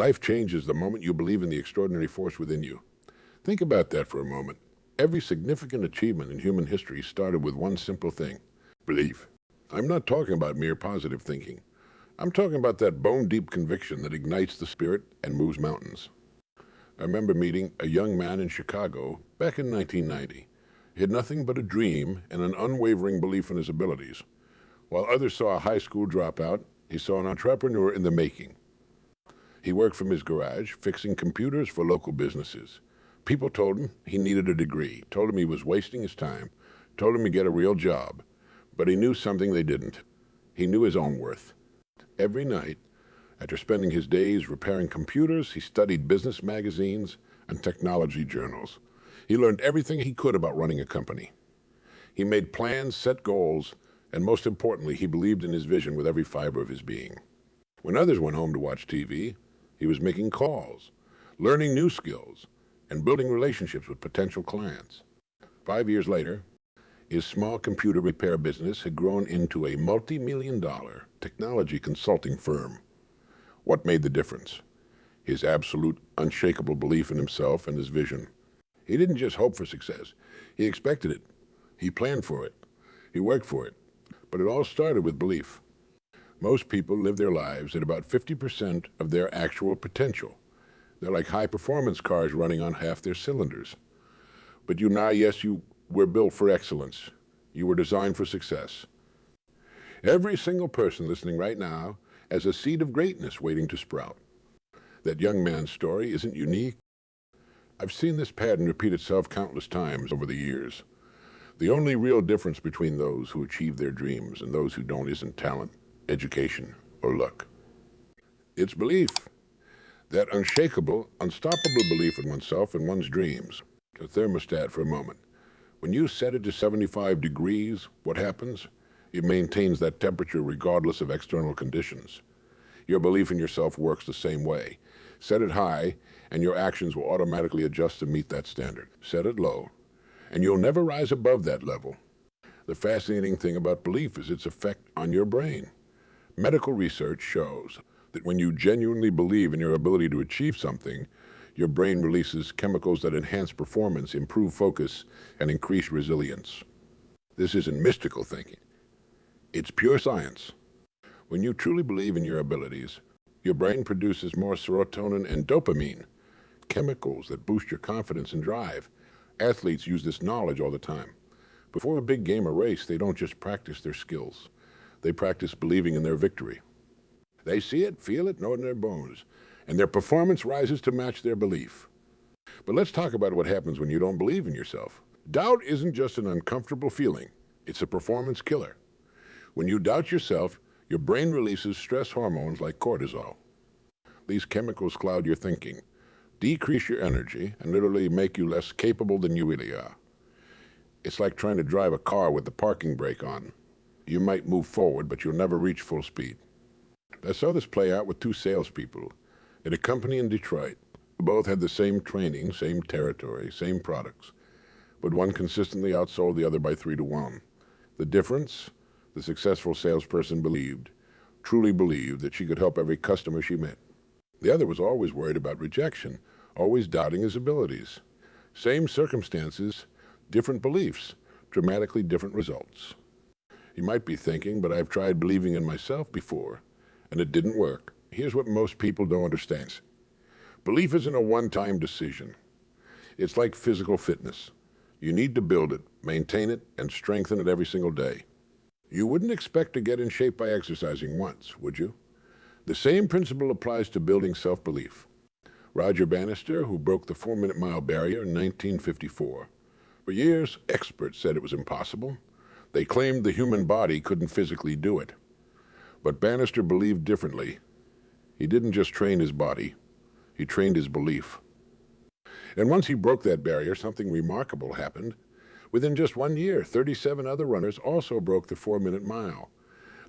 Life changes the moment you believe in the extraordinary force within you. Think about that for a moment. Every significant achievement in human history started with one simple thing: belief. I'm not talking about mere positive thinking. I'm talking about that bone-deep conviction that ignites the spirit and moves mountains. I remember meeting a young man in Chicago back in 1990. He had nothing but a dream and an unwavering belief in his abilities. While others saw a high school dropout, he saw an entrepreneur in the making. He worked from his garage, fixing computers for local businesses. People told him he needed a degree, told him he was wasting his time, told him to get a real job. But he knew something they didn't. He knew his own worth. Every night, after spending his days repairing computers, he studied business magazines and technology journals. He learned everything he could about running a company. He made plans, set goals, and most importantly, he believed in his vision with every fiber of his being. When others went home to watch TV, he was making calls, learning new skills, and building relationships with potential clients. 5 years later, his small computer repair business had grown into a multi-million-dollar technology consulting firm. What made the difference? His absolute, unshakable belief in himself and his vision. He didn't just hope for success. He expected it. He planned for it. He worked for it. But it all started with belief. Most people live their lives at about 50% of their actual potential. They're like high-performance cars running on half their cylinders. But you were built for excellence. You were designed for success. Every single person listening right now has a seed of greatness waiting to sprout. That young man's story isn't unique. I've seen this pattern repeat itself countless times over the years. The only real difference between those who achieve their dreams and those who don't isn't talent, education, or luck. It's belief. That unshakable, unstoppable belief in oneself and one's dreams. A thermostat for a moment. When you set it to 75 degrees, what happens? It maintains that temperature regardless of external conditions. Your belief in yourself works the same way. Set it high, and your actions will automatically adjust to meet that standard. Set it low, and you'll never rise above that level. The fascinating thing about belief is its effect on your brain. Medical research shows that when you genuinely believe in your ability to achieve something, your brain releases chemicals that enhance performance, improve focus, and increase resilience. This isn't mystical thinking. It's pure science. When you truly believe in your abilities, your brain produces more serotonin and dopamine, chemicals that boost your confidence and drive. Athletes use this knowledge all the time. Before a big game or race, they don't just practice their skills. They practice believing in their victory. They see it, feel it, know it in their bones, and their performance rises to match their belief. But let's talk about what happens when you don't believe in yourself. Doubt isn't just an uncomfortable feeling. It's a performance killer. When you doubt yourself, your brain releases stress hormones like cortisol. These chemicals cloud your thinking, decrease your energy, and literally make you less capable than you really are. It's like trying to drive a car with the parking brake on. You might move forward, but you'll never reach full speed. I saw this play out with two salespeople at a company in Detroit. Both had the same training, same territory, same products, but one consistently outsold the other by 3 to 1. The difference? The successful salesperson truly believed that she could help every customer she met. The other was always worried about rejection, always doubting his abilities. Same circumstances, different beliefs, dramatically different results. You might be thinking, but I've tried believing in myself before, and it didn't work. Here's what most people don't understand. Belief isn't a one-time decision. It's like physical fitness. You need to build it, maintain it, and strengthen it every single day. You wouldn't expect to get in shape by exercising once, would you? The same principle applies to building self-belief. Roger Bannister, who broke the 4-minute mile barrier in 1954. For years, experts said it was impossible. They claimed the human body couldn't physically do it. But Bannister believed differently. He didn't just train his body, he trained his belief. And once he broke that barrier, something remarkable happened. Within just 1 year, 37 other runners also broke the 4-minute mile.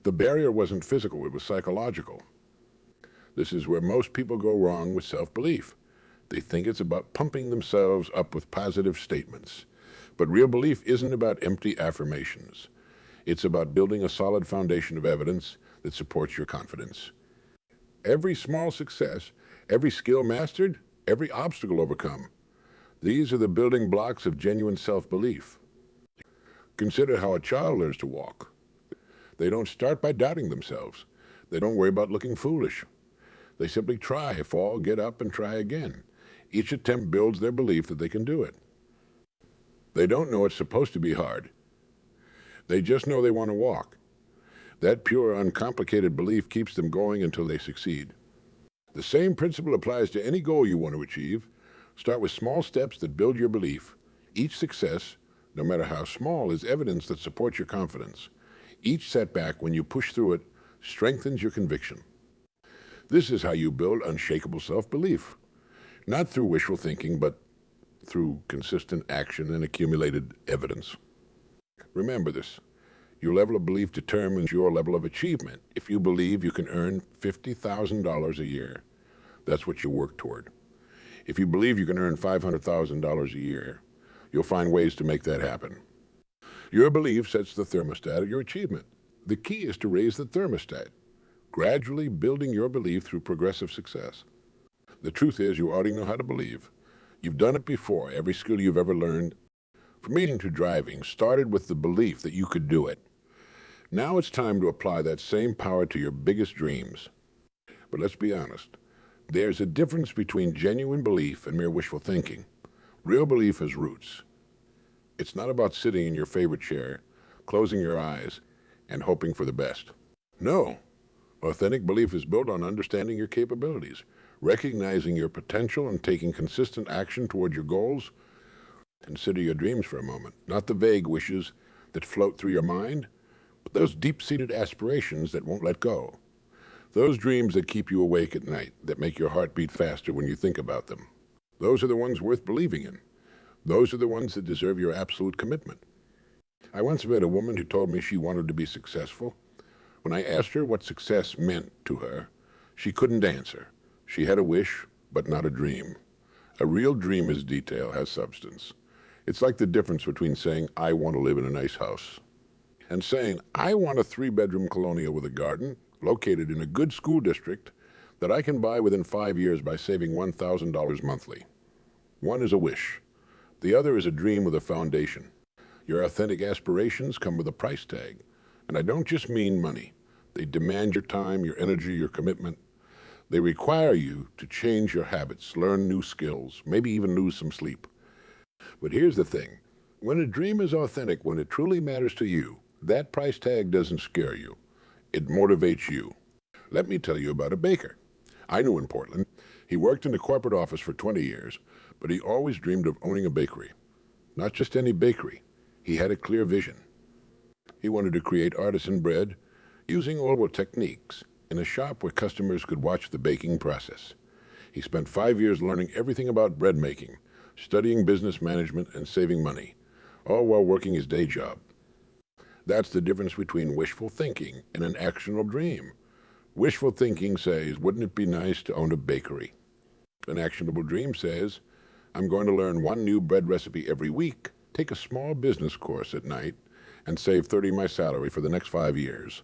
The barrier wasn't physical, it was psychological. This is where most people go wrong with self-belief. They think it's about pumping themselves up with positive statements. But real belief isn't about empty affirmations. It's about building a solid foundation of evidence that supports your confidence. Every small success Every skill mastered, every obstacle overcome. These are the building blocks of genuine self-belief. Consider how a child learns to walk. They don't start by doubting themselves. They don't worry about looking foolish. They simply try, fall, get up, and try again. Each attempt builds their belief that they can do it. They don't know it's supposed to be hard. They just know they want to walk. That pure, uncomplicated belief keeps them going until they succeed. The same principle applies to any goal you want to achieve. Start with small steps that build your belief. Each success, no matter how small, is evidence that supports your confidence. Each setback, when you push through it, strengthens your conviction. This is how you build unshakable self-belief. Not through wishful thinking, but through consistent action and accumulated evidence. Remember this. Your level of belief determines your level of achievement. If you believe you can earn $50,000 a year, that's what you work toward. If you believe you can earn $500,000 a year, you'll find ways to make that happen. Your belief sets the thermostat of your achievement. The key is to raise the thermostat, gradually building your belief through progressive success. The truth is, you already know how to believe. You've done it before. Every skill you've ever learned, from eating to driving, started with the belief that you could do it. Now it's time to apply that same power to your biggest dreams. But let's be honest. There's a difference between genuine belief and mere wishful thinking. Real belief has roots. It's not about sitting in your favorite chair, closing your eyes, and hoping for the best. No. Authentic belief is built on understanding your capabilities, recognizing your potential, and taking consistent action toward your goals. Consider your dreams for a moment, not the vague wishes that float through your mind, but those deep-seated aspirations that won't let go. Those dreams that keep you awake at night, that make your heart beat faster when you think about them. Those are the ones worth believing in. Those are the ones that deserve your absolute commitment. I once met a woman who told me she wanted to be successful. When I asked her what success meant to her, she couldn't answer. She had a wish, but not a dream. A real dream is detail, has substance. It's like the difference between saying, I want to live in a nice house, and saying, I want a 3-bedroom colonial with a garden, located in a good school district, that I can buy within 5 years by saving $1,000 monthly. One is a wish. The other is a dream with a foundation. Your authentic aspirations come with a price tag. And I don't just mean money. They demand your time, your energy, your commitment. They require you to change your habits, learn new skills, maybe even lose some sleep. But here's the thing. When a dream is authentic, when it truly matters to you, that price tag doesn't scare you. It motivates you. Let me tell you about a baker I knew in Portland. He worked in the corporate office for 20 years, but he always dreamed of owning a bakery. Not just any bakery. He had a clear vision. He wanted to create artisan bread using old techniques in a shop where customers could watch the baking process. He spent 5 years learning everything about bread making, studying business management, and saving money, all while working his day job. That's the difference between wishful thinking and an actionable dream. Wishful thinking says, wouldn't it be nice to own a bakery? An actionable dream says, I'm going to learn one new bread recipe every week, take a small business course at night, and save 30 of my salary for the next 5 years.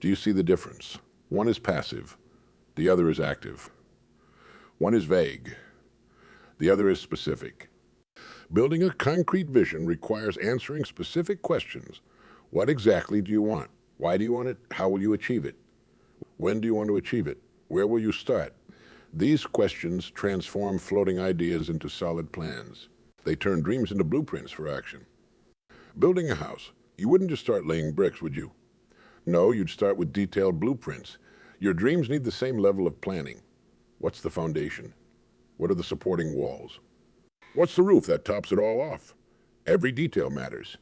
Do you see the difference? One is passive. The other is active. One is vague. The other is specific. Building a concrete vision requires answering specific questions. What exactly do you want? Why do you want it? How will you achieve it? When do you want to achieve it? Where will you start? These questions transform floating ideas into solid plans. They turn dreams into blueprints for action. Building a house. You wouldn't just start laying bricks, would you? No, you'd start with detailed blueprints. Your dreams need the same level of planning. What's the foundation? What are the supporting walls? What's the roof that tops it all off? Every detail matters.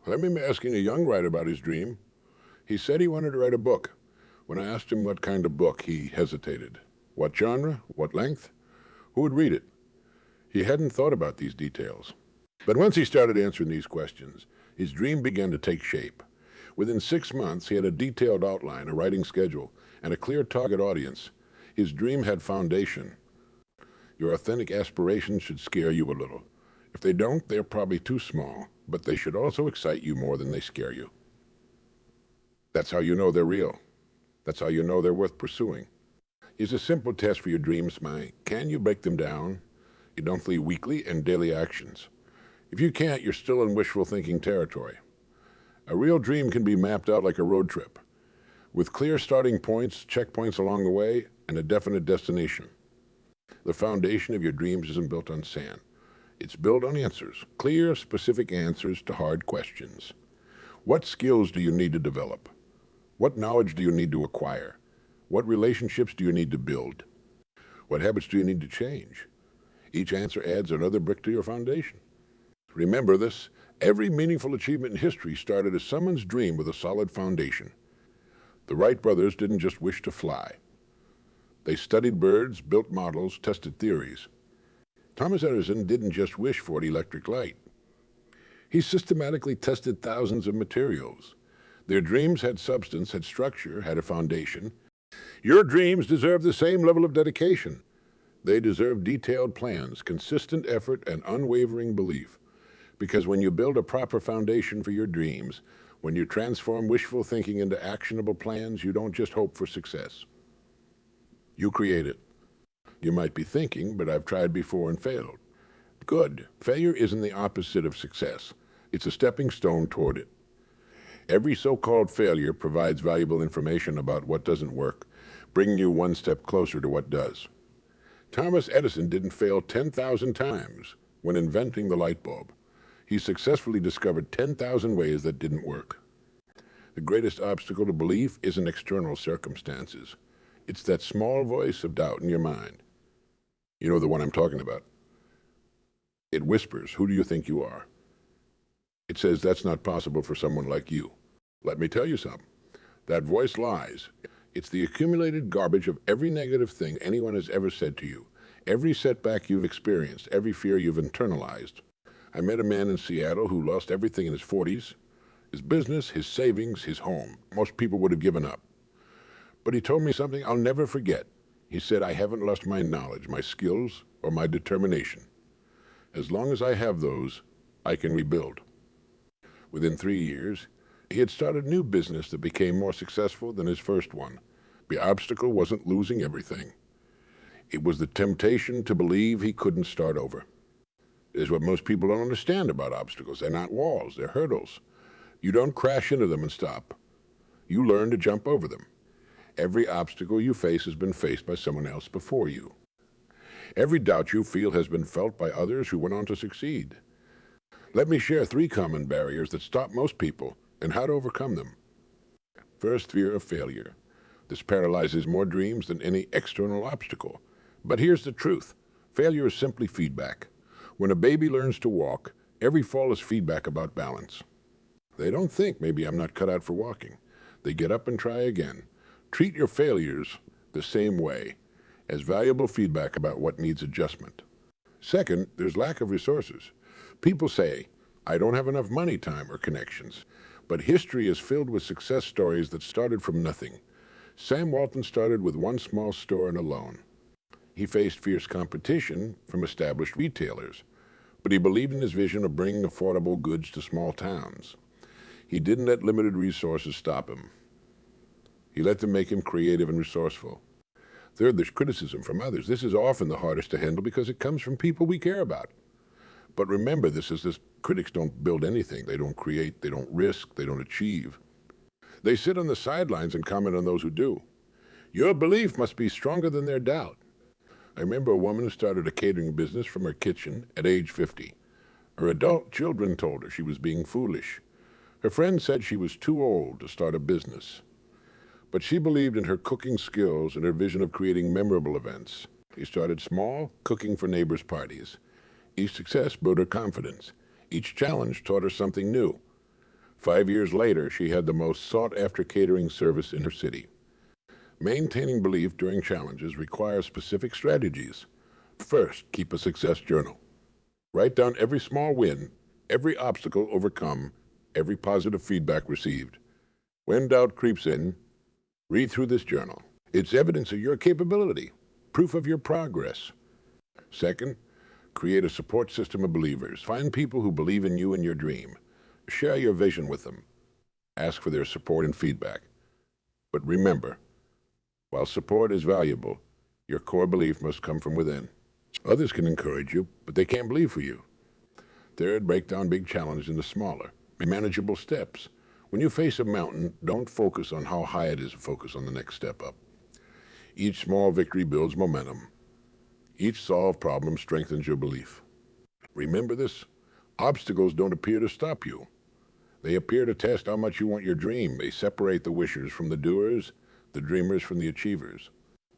I remember asking a young writer about his dream. He said he wanted to write a book. When I asked him what kind of book, he hesitated. What genre? What length? Who would read it? He hadn't thought about these details. But once he started answering these questions, his dream began to take shape. Within 6 months, he had a detailed outline, a writing schedule, and a clear target audience. His dream had foundation. Your authentic aspirations should scare you a little. If they don't, they're probably too small, but they should also excite you more than they scare you. That's how you know they're real. That's how you know they're worth pursuing. Is a simple test for your dreams, can you break them down into monthly, weekly, and daily actions? If you can't, you're still in wishful thinking territory. A real dream can be mapped out like a road trip, with clear starting points, checkpoints along the way, and a definite destination. The foundation of your dreams isn't built on sand. It's built on answers, clear, specific answers to hard questions. What skills do you need to develop? What knowledge do you need to acquire? What relationships do you need to build? What habits do you need to change? Each answer adds another brick to your foundation. Remember this, every meaningful achievement in history started as someone's dream with a solid foundation. The Wright brothers didn't just wish to fly. They studied birds, built models, tested theories. Thomas Edison didn't just wish for the electric light. He systematically tested thousands of materials. Their dreams had substance, had structure, had a foundation. Your dreams deserve the same level of dedication. They deserve detailed plans, consistent effort, and unwavering belief. Because when you build a proper foundation for your dreams, when you transform wishful thinking into actionable plans, you don't just hope for success. You create it. You might be thinking, but I've tried before and failed. Good. Failure isn't the opposite of success. It's a stepping stone toward it. Every so-called failure provides valuable information about what doesn't work, bringing you one step closer to what does. Thomas Edison didn't fail 10,000 times when inventing the light bulb. He successfully discovered 10,000 ways that didn't work. The greatest obstacle to belief isn't external circumstances. It's that small voice of doubt in your mind. You know the one I'm talking about. It whispers, "Who do you think you are?" It says that's not possible for someone like you. Let me tell you something. That voice lies. It's the accumulated garbage of every negative thing anyone has ever said to you, every setback you've experienced, every fear you've internalized. I met a man in Seattle who lost everything in his 40s, his business, his savings, his home. Most people would have given up. But he told me something I'll never forget. He said, "I haven't lost my knowledge, my skills, or my determination. As long as I have those, I can rebuild." Within 3 years, he had started a new business that became more successful than his first one. The obstacle wasn't losing everything. It was the temptation to believe he couldn't start over. It's what most people don't understand about obstacles. They're not walls, they're hurdles. You don't crash into them and stop. You learn to jump over them. Every obstacle you face has been faced by someone else before you. Every doubt you feel has been felt by others who went on to succeed. Let me share 3 common barriers that stop most people and how to overcome them. First, fear of failure. This paralyzes more dreams than any external obstacle. But here's the truth. Failure is simply feedback. When a baby learns to walk, every fall is feedback about balance. They don't think, maybe I'm not cut out for walking. They get up and try again. Treat your failures the same way, as valuable feedback about what needs adjustment. Second, there's lack of resources. People say, "I don't have enough money, time, or connections." But history is filled with success stories that started from nothing. Sam Walton started with one small store and a loan. He faced fierce competition from established retailers, but he believed in his vision of bringing affordable goods to small towns. He didn't let limited resources stop him. He let them make him creative and resourceful. Third, there's criticism from others. This is often the hardest to handle because it comes from people we care about. But remember, critics don't build anything. They don't create, they don't risk, they don't achieve. They sit on the sidelines and comment on those who do. Your belief must be stronger than their doubt. I remember a woman who started a catering business from her kitchen at age 50. Her adult children told her she was being foolish. Her friends said she was too old to start a business. But she believed in her cooking skills and her vision of creating memorable events. She started small, cooking for neighbors' parties. Each success built her confidence. Each challenge taught her something new. 5 years later, she had the most sought-after catering service in her city. Maintaining belief during challenges requires specific strategies. First, keep a success journal. Write down every small win, every obstacle overcome, every positive feedback received. When doubt creeps in, read through this journal. It's evidence of your capability, proof of your progress. Second, create a support system of believers. Find people who believe in you and your dream. Share your vision with them. Ask for their support and feedback. But remember, While support is valuable, your core belief must come from within. Others can encourage you, but they can't believe for you. Third, break down big challenges into smaller, manageable steps. When you face a mountain, don't focus on how high it is, focus on the next step up. Each small victory builds momentum. Each solved problem strengthens your belief. Remember this: obstacles don't appear to stop you. They appear to test how much you want your dream. They separate the wishers from the doers, the dreamers from the achievers.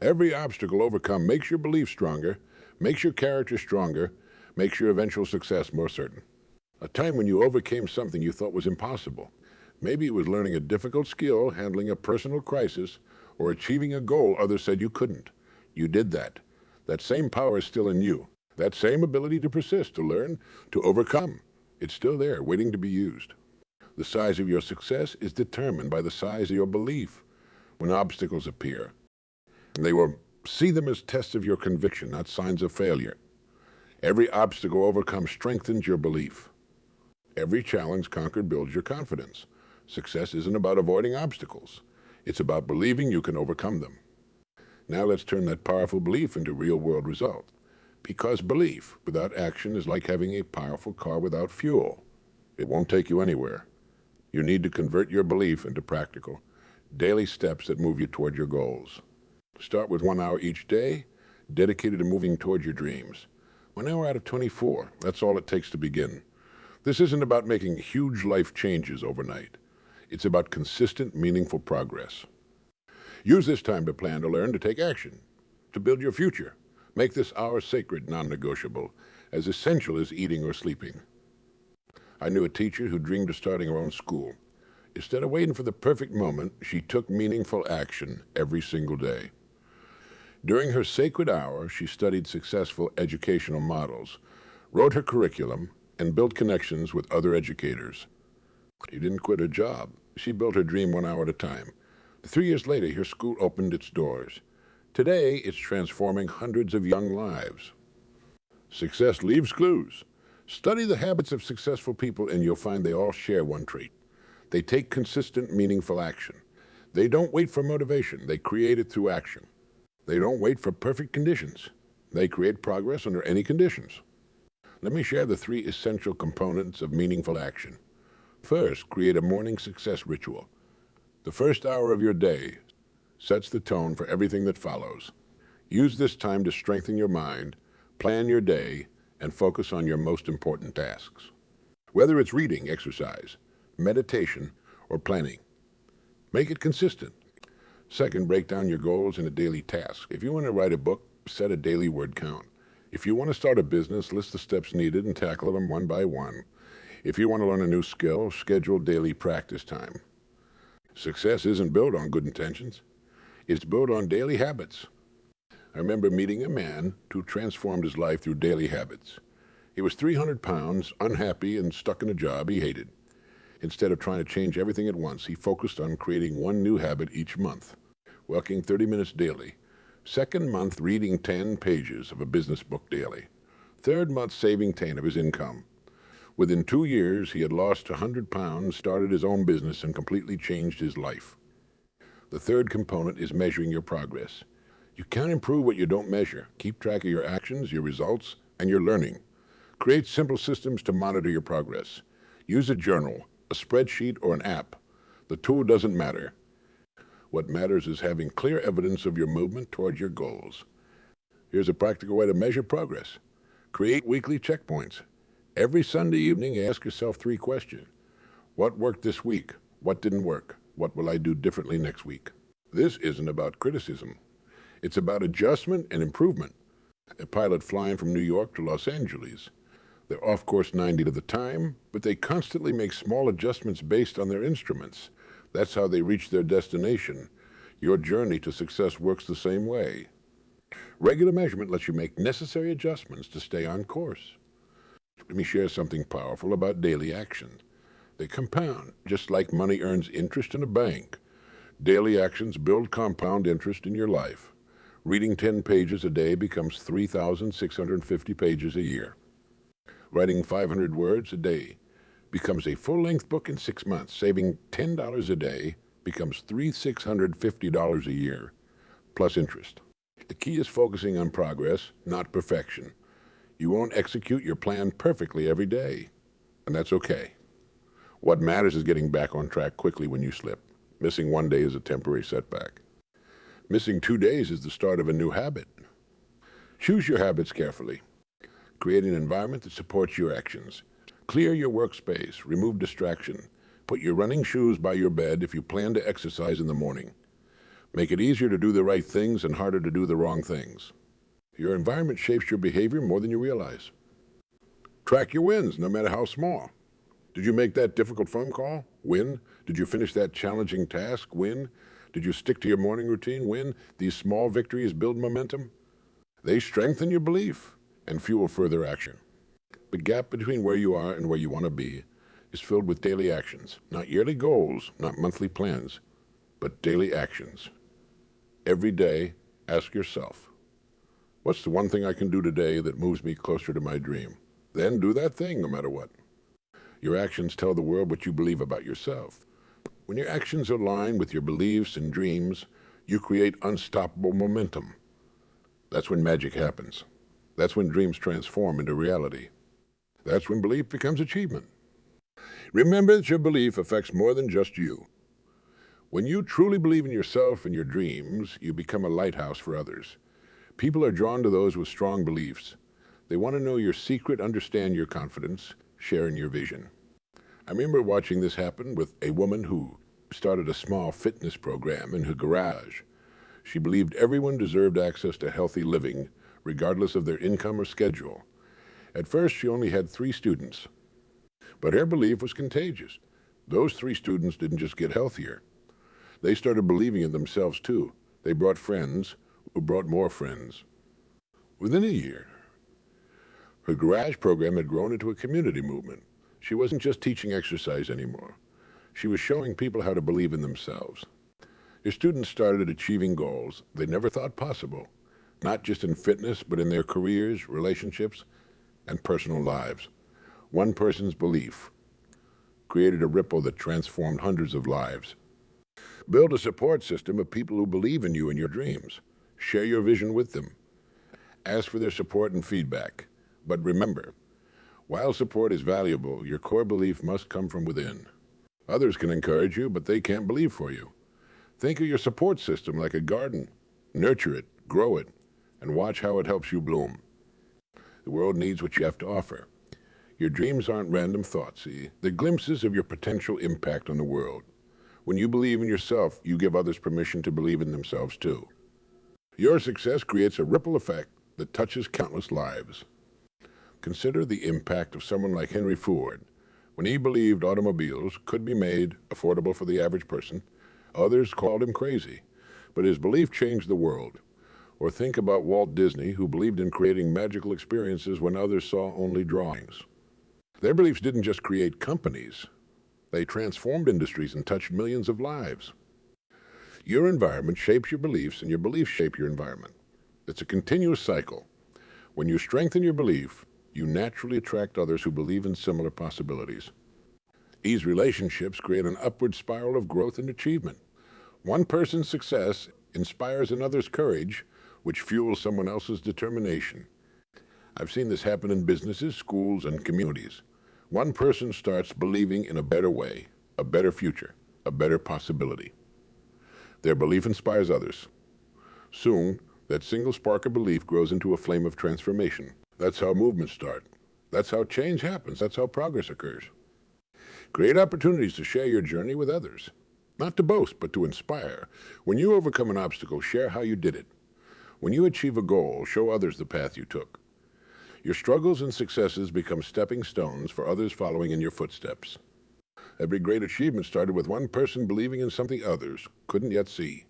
Every obstacle overcome makes your belief stronger, makes your character stronger, makes your eventual success more certain. A time when you overcame something you thought was impossible. Maybe it was learning a difficult skill, handling a personal crisis, or achieving a goal others said you couldn't. You did that. That same power is still in you. That same ability to persist, to learn, to overcome. It's still there, waiting to be used. The size of your success is determined by the size of your belief. When obstacles appear, they will see them as tests of your conviction, not signs of failure. Every obstacle overcome strengthens your belief. Every challenge conquered builds your confidence. Success isn't about avoiding obstacles. It's about believing you can overcome them. Now let's turn that powerful belief into real-world results. Because belief without action is like having a powerful car without fuel. It won't take you anywhere. You need to convert your belief into practical, daily steps that move you toward your goals. Start with 1 hour each day, dedicated to moving toward your dreams. 1 hour out of 24, that's all it takes to begin. This isn't about making huge life changes overnight. It's about consistent, meaningful progress. Use this time to plan, to learn, to take action, to build your future. Make this hour sacred, non-negotiable, as essential as eating or sleeping. I knew a teacher who dreamed of starting her own school. Instead of waiting for the perfect moment, she took meaningful action every single day. During her sacred hour, she studied successful educational models, wrote her curriculum, and built connections with other educators. She didn't quit her job. She built her dream 1 hour at a time. 3 years later, her school opened its doors. Today, it's transforming hundreds of young lives. Success leaves clues. Study the habits of successful people and you'll find they all share one trait. They take consistent, meaningful action. They don't wait for motivation. They create it through action. They don't wait for perfect conditions. They create progress under any conditions. Let me share the 3 essential components of meaningful action. First, create a morning success ritual. The first hour of your day sets the tone for everything that follows. Use this time to strengthen your mind, plan your day, and focus on your most important tasks. Whether it's reading, exercise, meditation, or planning, make it consistent. Second, break down your goals into daily tasks. If you want to write a book, set a daily word count. If you want to start a business, list the steps needed and tackle them one by one. If you want to learn a new skill, schedule daily practice time. Success isn't built on good intentions. It's built on daily habits. I remember meeting a man who transformed his life through daily habits. He was 300 pounds, unhappy, and stuck in a job he hated. Instead of trying to change everything at once, he focused on creating one new habit each month, walking 30 minutes daily. Second month, reading 10 pages of a business book daily. Third month, saving 10 of his income. Within 2 years, he had lost 100 pounds, started his own business, and completely changed his life. The third component is measuring your progress. You can't improve what you don't measure. Keep track of your actions, your results, and your learning. Create simple systems to monitor your progress. Use a journal, a spreadsheet, or an app. The tool doesn't matter. What matters is having clear evidence of your movement toward your goals. Here's a practical way to measure progress. Create weekly checkpoints. Every Sunday evening, ask yourself 3 questions. What worked this week? What didn't work? What will I do differently next week? This isn't about criticism. It's about adjustment and improvement. A pilot flying from New York to Los Angeles. They're off course 90% of the time, but they constantly make small adjustments based on their instruments. That's how they reach their destination. Your journey to success works the same way. Regular measurement lets you make necessary adjustments to stay on course. Let me share something powerful about daily actions. They compound, just like money earns interest in a bank. Daily actions build compound interest in your life. Reading 10 pages a day becomes 3,650 pages a year. Writing 500 words a day becomes a full-length book in 6 months. Saving $10 a day becomes $3,650 a year. plus interest. The key is focusing on progress, not perfection. You won't execute your plan perfectly every day, and that's okay. What matters is getting back on track quickly when you slip. Missing one day is a temporary setback. Missing 2 days is the start of a new habit. Choose your habits carefully. Create an environment that supports your actions. Clear your workspace, remove distraction. Put your running shoes by your bed if you plan to exercise in the morning. Make it easier to do the right things and harder to do the wrong things. Your environment shapes your behavior more than you realize. Track your wins, no matter how small. Did you make that difficult phone call? Win. Did you finish that challenging task? Win. Did you stick to your morning routine? Win. These small victories build momentum. They strengthen your belief and fuel further action. The gap between where you are and where you want to be is filled with daily actions, not yearly goals, not monthly plans, but daily actions. Every day, ask yourself, what's the one thing I can do today that moves me closer to my dream? Then do that thing no matter what. Your actions tell the world what you believe about yourself. When your actions align with your beliefs and dreams, you create unstoppable momentum. That's when magic happens. That's when dreams transform into reality. That's when belief becomes achievement. Remember that your belief affects more than just you. When you truly believe in yourself and your dreams, you become a lighthouse for others. People are drawn to those with strong beliefs. They want to know your secret, understand your confidence, share in your vision. I remember watching this happen with a woman who started a small fitness program in her garage. She believed everyone deserved access to healthy living, regardless of their income or schedule. At first, she only had 3 students, but her belief was contagious. Those 3 students didn't just get healthier. They started believing in themselves too. They brought friends who brought more friends. Within a year, her garage program had grown into a community movement. She wasn't just teaching exercise anymore. She was showing people how to believe in themselves. Her students started achieving goals they never thought possible, not just in fitness, but in their careers, relationships, and personal lives. One person's belief created a ripple that transformed hundreds of lives. Build a support system of people who believe in you and your dreams. Share your vision with them. Ask for their support and feedback. But remember, while support is valuable, your core belief must come from within. Others can encourage you, but they can't believe for you. Think of your support system like a garden. Nurture it, grow it, and watch how it helps you bloom. The world needs what you have to offer. Your dreams aren't random thoughts, see? They're glimpses of your potential impact on the world. When you believe in yourself, you give others permission to believe in themselves too. Your success creates a ripple effect that touches countless lives. Consider the impact of someone like Henry Ford. When he believed automobiles could be made affordable for the average person, others called him crazy. But his belief changed the world. Or think about Walt Disney, who believed in creating magical experiences when others saw only drawings. Their beliefs didn't just create companies. They transformed industries and touched millions of lives. Your environment shapes your beliefs, and your beliefs shape your environment. It's a continuous cycle. When you strengthen your belief, you naturally attract others who believe in similar possibilities. These relationships create an upward spiral of growth and achievement. One person's success inspires another's courage, which fuels someone else's determination. I've seen this happen in businesses, schools, and communities. One person starts believing in a better way, a better future, a better possibility. Their belief inspires others. Soon, that single spark of belief grows into a flame of transformation. That's how movements start. That's how change happens. That's how progress occurs. Create opportunities to share your journey with others. Not to boast, but to inspire. When you overcome an obstacle, share how you did it. When you achieve a goal, show others the path you took. Your struggles and successes become stepping stones for others following in your footsteps. Every great achievement started with one person believing in something others couldn't yet see.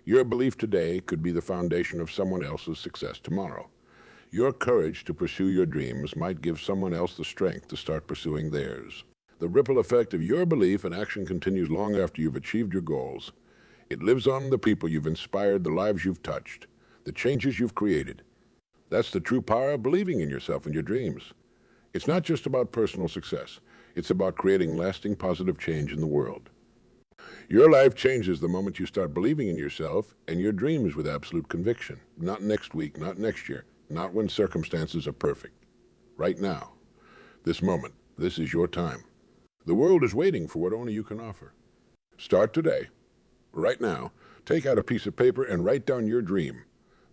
Your belief today could be the foundation of someone else's success tomorrow. Your courage to pursue your dreams might give someone else the strength to start pursuing theirs. The ripple effect of your belief and action continues long after you've achieved your goals. It lives on in the people you've inspired, the lives you've touched, the changes you've created. That's the true power of believing in yourself and your dreams. It's not just about personal success. It's about creating lasting positive change in the world. Your life changes the moment you start believing in yourself and your dreams with absolute conviction. Not next week, not next year, not when circumstances are perfect. Right now, this moment, this is your time. The world is waiting for what only you can offer. Start today, right now. Take out a piece of paper and write down your dream.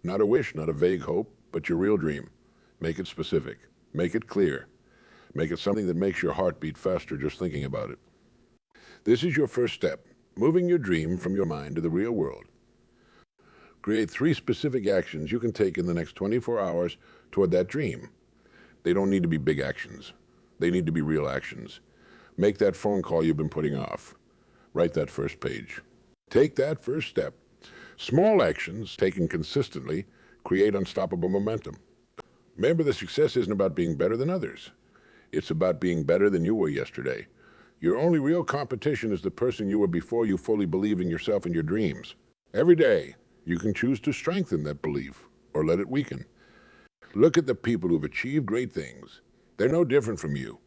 Not a wish, not a vague hope, but your real dream. Make it specific. Make it clear. Make it something that makes your heart beat faster just thinking about it. This is your first step, moving your dream from your mind to the real world. Create 3 specific actions you can take in the next 24 hours toward that dream. They don't need to be big actions. They need to be real actions. Make that phone call you've been putting off. Write that first page. Take that first step. Small actions, taken consistently, create unstoppable momentum. Remember, the success isn't about being better than others. It's about being better than you were yesterday. Your only real competition is the person you were before you fully believed in yourself and your dreams. Every day, you can choose to strengthen that belief or let it weaken. Look at the people who've achieved great things. They're no different from you.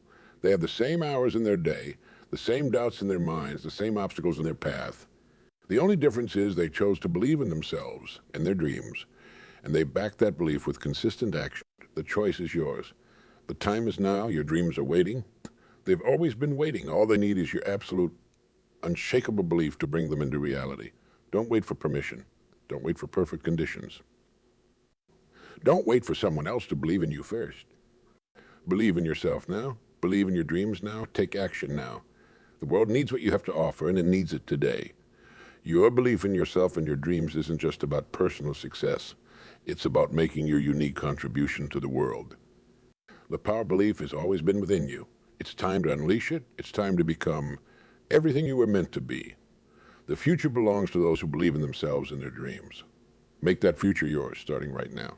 They have the same hours in their day, the same doubts in their minds, the same obstacles in their path. The only difference is they chose to believe in themselves and their dreams, and they backed that belief with consistent action. The choice is yours. The time is now. Your dreams are waiting. They've always been waiting. All they need is your absolute, unshakable belief to bring them into reality. Don't wait for permission. Don't wait for perfect conditions. Don't wait for someone else to believe in you first. Believe in yourself now. Believe in your dreams now. Take action now. The world needs what you have to offer, and it needs it today. Your belief in yourself and your dreams isn't just about personal success. It's about making your unique contribution to the world. The power of belief has always been within you. It's time to unleash it. It's time to become everything you were meant to be. The future belongs to those who believe in themselves and their dreams. Make that future yours, starting right now.